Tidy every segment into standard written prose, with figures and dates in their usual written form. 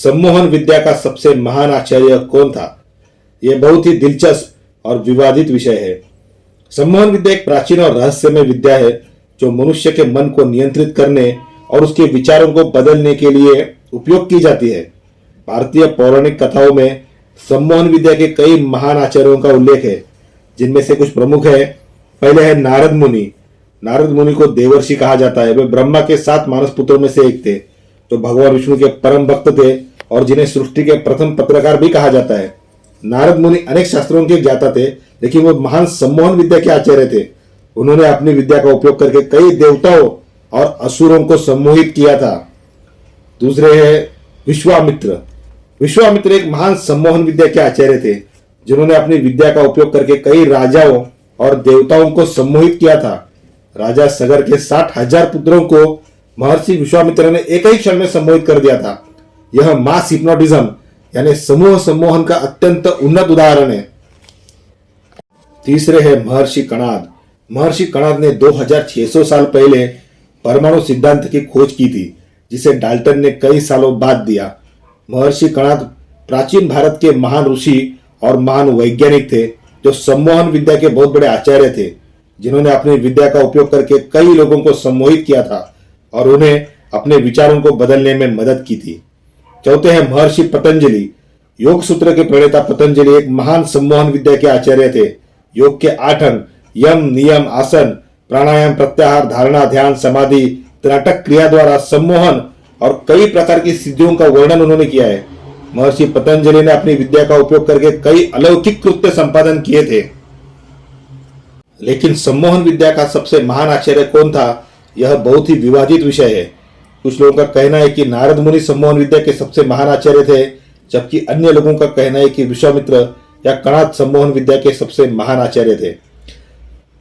सम्मोहन विद्या का सबसे महान आचार्य कौन था? यह बहुत ही दिलचस्प और विवादित विषय है। सम्मोहन विद्या एक प्राचीन और रहस्यमय विद्या है जो मनुष्य के मन को नियंत्रित करने और उसके विचारों को बदलने के लिए उपयोग की जाती है। भारतीय पौराणिक कथाओं में सम्मोहन विद्या के कई महान आचार्यों का उल्लेख है, जिनमें से कुछ प्रमुख है। पहले है नारद मुनि। नारद मुनि को देवर्षि कहा जाता है। वे ब्रह्मा के 7 मानस पुत्रों में से एक थे, जो भगवान विष्णु के परम भक्त थे और जिन्हें सृष्टि के प्रथम पत्रकार भी कहा जाता है। नारद मुनि अनेक शास्त्रों के ज्ञाता थे, लेकिन वो महान सम्मोहन विद्या के आचार्य थे। उन्होंने अपनी विद्या का उपयोग करके कई देवताओं और असुरों को सम्मोहित किया था। दूसरे है विश्वामित्र। विश्वामित्र एक महान सम्मोहन विद्या के आचार्य थे, जिन्होंने अपनी विद्या का उपयोग करके कई राजाओं और देवताओं को सम्मोहित किया था। राजा सगर के 60,000 पुत्रों को महर्षि विश्वामित्र ने एक ही क्षण में सम्मोहित कर दिया था। यह मास हिप्नोटिज्म यानी समूह सम्मोहन का अत्यंत उन्नत उदाहरण है। तीसरे है महर्षि कणाद। महर्षि कणाद ने 2600 साल पहले परमाणु सिद्धांत की खोज की थी, जिसे डाल्टन ने कई सालों बाद दिया। महर्षि कणाद प्राचीन भारत के महान ऋषि और महान वैज्ञानिक थे, जो सम्मोहन विद्या के बहुत बड़े आचार्य थे, जिन्होंने अपनी विद्या का उपयोग करके कई लोगों को सम्मोहित किया था और उन्हें अपने विचारों को बदलने में मदद की थी। चौथे हैं महर्षि पतंजलि। योग सूत्र के प्रणेता पतंजलि एक महान सम्मोहन विद्या के आचार्य थे। योग के 8 अंग यम, नियम, आसन, प्राणायाम, प्रत्याहार, धारणा, ध्यान, समाधि, त्राटक क्रिया द्वारा सम्मोहन और कई प्रकार की सिद्धियों का वर्णन उन्होंने किया है। महर्षि पतंजलि ने अपनी विद्या का उपयोग करके कई अलौकिक कृत्य संपादन किए थे। लेकिन सम्मोहन विद्या का सबसे महान आचार्य कौन था, यह बहुत ही विवादित विषय है। कुछ लोगों का कहना है कि नारद मुनि सम्मोहन विद्या के सबसे महान आचार्य थे, जबकि अन्य लोगों का कहना है कि विश्वामित्र या कणाद सम्मोहन विद्या के सबसे महान आचार्य थे।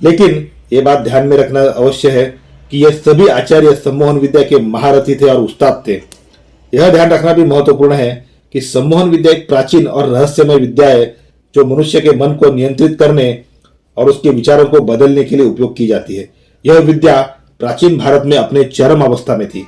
लेकिन ये बात ध्यान में रखना अवश्य है कि यह सभी आचार्य सम्मोहन विद्या के महारथी थे और उस्ताद थे। यह ध्यान रखना भी महत्वपूर्ण है कि सम्मोहन विद्या एक प्राचीन और रहस्यमय विद्या है, जो मनुष्य के मन को नियंत्रित करने और उसके विचारों को बदलने के लिए उपयोग की जाती है। यह विद्या प्राचीन भारत में अपने चरम अवस्था में थी।